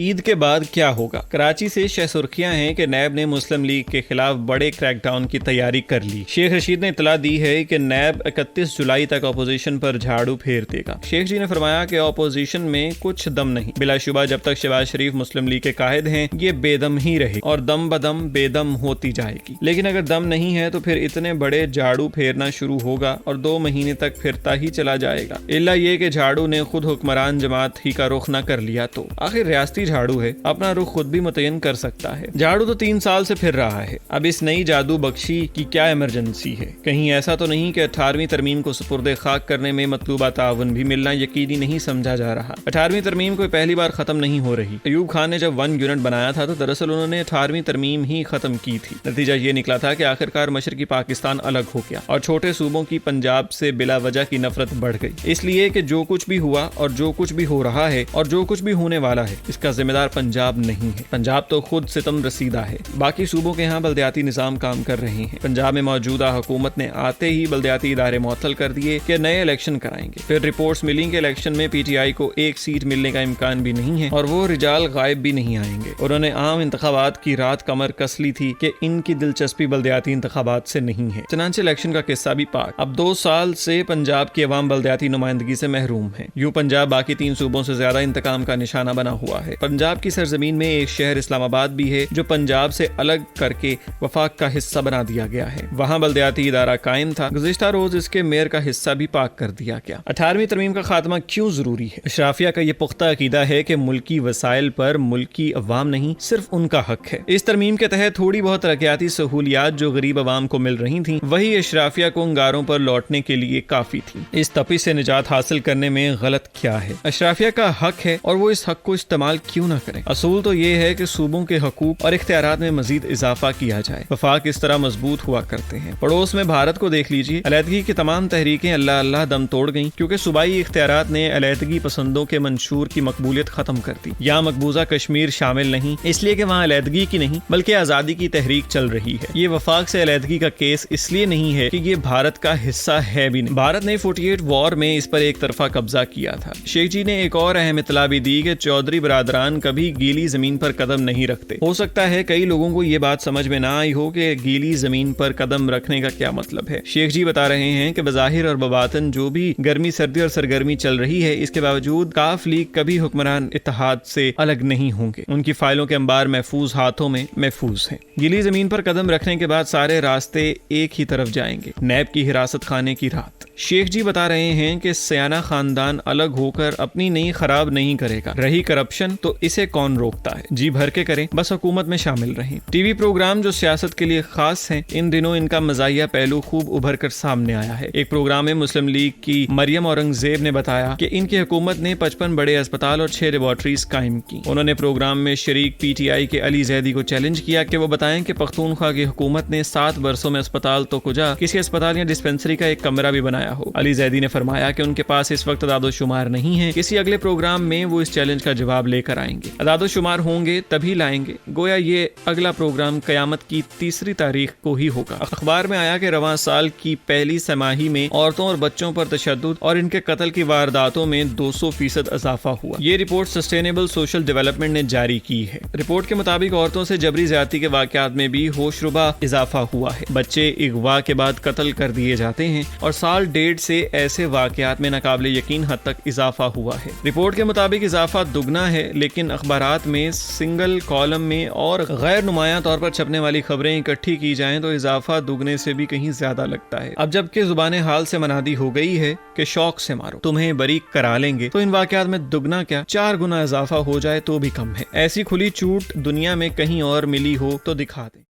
عید کے بعد کیا ہوگا؟ کراچی سے شہ سرخیاں ہیں کہ نیب نے مسلم لیگ کے خلاف بڑے کریک ڈاؤن کی تیاری کر لی۔ شیخ رشید نے اطلاع دی ہے کہ نیب 31 جولائی تک اپوزیشن پر جھاڑو پھیر دے گا۔ شیخ جی نے فرمایا کہ اپوزیشن میں کچھ دم نہیں، بلا شبہ جب تک شہباز شریف مسلم لیگ کے قائد ہیں یہ بے دم ہی رہے اور دم بدم بے دم ہوتی جائے گی، لیکن اگر دم نہیں ہے تو پھر اتنے بڑے جھاڑو پھیرنا شروع ہوگا اور 2 مہینے تک پھرتا ہی چلا جائے گا، الا یہ کہ جھاڑو نے خود حکمران جماعت ہی کا رخ نہ کر لیا تو آخر ریاستی جھاڑو ہے، اپنا رخ خود بھی متعین کر سکتا ہے۔ جھاڑو تو 3 سال سے پھر رہا ہے، اب اس نئی جادو بخشی کی کیا ایمرجنسی ہے؟ کہیں ایسا تو نہیں کہ 18ویں ترمیم کو سپرد خاک کرنے میں مطلوبہ تعاون بھی ملنا یقینی نہیں سمجھا جا رہا؟ 18ویں ترمیم کوئی پہلی بار ختم نہیں ہو رہی۔ ایوب خان نے جب 1 یونٹ بنایا تھا تو دراصل انہوں نے 18ویں ترمیم ہی ختم کی تھی۔ نتیجہ یہ نکلا تھا کہ آخرکار مشرقی پاکستان الگ ہو گیا اور چھوٹے صوبوں کی پنجاب سے بلا وجہ کی نفرت بڑھ گئی، اس لیے کہ جو کچھ بھی ہوا اور جو کچھ بھی ہو رہا ہے اور جو کچھ بھی ہونے والا ہے اس کا ذمہ دار پنجاب نہیں ہے۔ پنجاب تو خود ستم رسیدہ ہے، باقی صوبوں کے ہاں بلدیاتی نظام کام کر رہے ہیں۔ پنجاب میں موجودہ حکومت نے آتے ہی بلدیاتی ادارے معطل کر دیے کہ نئے الیکشن کرائیں گے، پھر رپورٹس ملی کہ الیکشن میں پی ٹی آئی کو 1 سیٹ ملنے کا امکان بھی نہیں ہے اور وہ رجال غائب بھی نہیں آئیں گے۔ انہوں نے عام انتخابات کی رات کمر کس لی تھی کہ ان کی دلچسپی بلدیاتی انتخابات سے نہیں ہے، چنانچہ الیکشن کا قصہ بھی پاک۔ اب 2 سال سے پنجاب کی عوام بلدیاتی نمائندگی سے محروم ہے۔ یوں پنجاب باقی 3 صوبوں سے زیادہ انتقام کا نشانہ بنا ہوا ہے۔ پنجاب کی سرزمین میں ایک شہر اسلام آباد بھی ہے جو پنجاب سے الگ کر کے وفاق کا حصہ بنا دیا گیا ہے، وہاں بلدیاتی ادارہ قائم تھا، گزشتہ روز اس کے میئر کا حصہ بھی پاک کر دیا گیا۔ 18ویں ترمیم کا خاتمہ کیوں ضروری ہے؟ اشرافیہ کا یہ پختہ عقیدہ ہے کہ ملکی وسائل پر ملکی عوام نہیں صرف ان کا حق ہے۔ اس ترمیم کے تحت تھوڑی بہت ترقیاتی سہولیات جو غریب عوام کو مل رہی تھیں وہی اشرافیہ کو انگاروں پر لوٹنے کے لیے کافی تھی۔ اس تپش سے نجات حاصل کرنے میں غلط کیا ہے؟ اشرافیہ کا حق ہے اور وہ اس حق کو استعمال کیوں نہ کریں؟ اصول تو یہ ہے کہ صوبوں کے حقوق اور اختیارات میں مزید اضافہ کیا جائے، وفاق اس طرح مضبوط ہوا کرتے ہیں۔ پڑوس میں بھارت کو دیکھ لیجیے، علیحدگی کی تمام تحریکیں اللہ اللہ دم توڑ گئیں کیونکہ صوبائی اختیارات نے علیحدگی پسندوں کے منشور کی مقبولیت ختم کر دی۔ یہاں مقبوضہ کشمیر شامل نہیں اس لیے کہ وہاں علیحدگی کی نہیں بلکہ آزادی کی تحریک چل رہی ہے۔ یہ وفاق سے علیحدگی کا کیس اس لیے نہیں ہے کہ یہ بھارت کا حصہ ہے بھی نہیں، بھارت نے 48 وار میں اس پر ایک طرفہ قبضہ کیا تھا۔ شیخ جی نے ایک اور اہم اطلاع بھی دی کہ چودھری برادران کبھی گیلی زمین پر قدم نہیں رکھتے۔ ہو سکتا ہے کئی لوگوں کو یہ بات سمجھ میں نہ آئی ہو کہ گیلی زمین پر قدم رکھنے کا کیا مطلب ہے۔ شیخ جی بتا رہے ہیں کہ بظاہر اور بباطن جو بھی گرمی سردی اور سرگرمی چل رہی ہے اس کے باوجود کاف لیگ کبھی حکمران اتحاد سے الگ نہیں ہوں گے، ان کی فائلوں کے انبار محفوظ ہاتھوں میں محفوظ ہیں۔ گیلی زمین پر قدم رکھنے کے بعد سارے راستے ایک ہی طرف جائیں گے، نیب کی حراست خانے کی رات۔ شیخ جی بتا رہے ہیں کہ سیانہ خاندان الگ ہو کر اپنی نئی خراب نہیں کرے گا، رہی کرپشن تو اسے کون روکتا ہے، جی بھر کے کریں، بس حکومت میں شامل رہیں۔ ٹی وی پروگرام جو سیاست کے لیے خاص ہیں ان دنوں ان کا مزاحیہ پہلو خوب ابھر کر سامنے آیا ہے۔ ایک پروگرام میں مسلم لیگ کی مریم اورنگزیب نے بتایا کہ ان کی حکومت نے 55 بڑے اسپتال اور 6 لیبارٹریز قائم کی۔ انہوں نے پروگرام میں شریک پی ٹی آئی کے علی زیدی کو چیلنج کیا کہ وہ بتائیں کہ پختونخوا کی حکومت نے 7 برسوں میں اسپتال تو کجا کسی اسپتال یا ڈسپنسری کا ایک کمرہ بھی بنایا ہو۔ علی زیدی نے فرمایا کہ ان کے پاس اس وقت اعداد و شمار نہیں ہے، کسی اگلے پروگرام میں وہ اس چیلنج کا جواب لے کر آئیں گے، اعداد و شمار ہوں گے تبھی لائیں گے، گویا یہ اگلا پروگرام قیامت کی 3 تاریخ کو ہی ہوگا۔ اخبار میں آیا کہ رواں سال کی پہلی سماہی میں عورتوں اور بچوں پر تشدد اور ان کے قتل کی وارداتوں میں 200% اضافہ ہوا۔ یہ رپورٹ سسٹینیبل سوشل ڈیولپمنٹ نے جاری کی ہے۔ رپورٹ کے مطابق عورتوں سے جبری زیادتی کے واقعات میں بھی ہوش ربا اضافہ ہوا ہے، بچے اغوا کے بعد قتل کر دیے جاتے ہیں اور 1.5 سال سے ایسے واقعات میں ناقابل یقین حد تک اضافہ ہوا ہے۔ رپورٹ کے مطابق اضافہ دگنا ہے، لیکن اخبارات میں سنگل کالم میں اور غیر نمایاں طور پر چھپنے والی خبریں اکٹھی کی جائیں تو اضافہ دگنے سے بھی کہیں زیادہ لگتا ہے۔ اب جب کہ زبان حال سے منادی ہو گئی ہے کہ شوق سے مارو تمہیں بریک کرا لیں گے، تو ان واقعات میں دگنا کیا 4 گنا اضافہ ہو جائے تو بھی کم ہے۔ ایسی کھلی چوٹ دنیا میں کہیں اور ملی ہو تو دکھا دیں۔